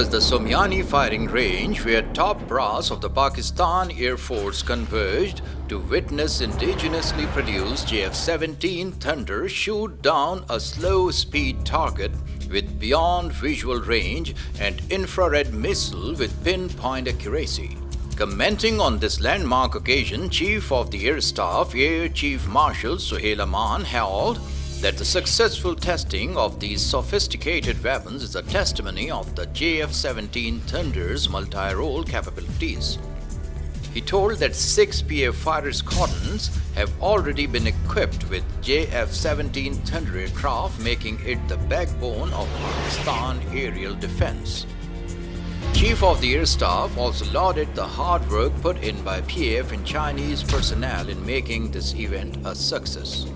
was the Somniani firing range where top brass of the Pakistan Air Force converged to witness indigenously produced JF-17 Thunder shoot down a slow-speed target with beyond visual range and infrared missile with pinpoint accuracy. Commenting on this landmark occasion, Chief of the Air Staff Air Chief Marshal Sohail Aman held that the successful testing of these sophisticated weapons is a testimony of the JF-17 Thunder's multi-role capabilities. He told that 6 PAF fighter squadrons have already been equipped with JF-17 Thunder aircraft, making it the backbone of Pakistan aerial defense. Chief of the Air Staff also lauded the hard work put in by PAF and Chinese personnel in making this event a success.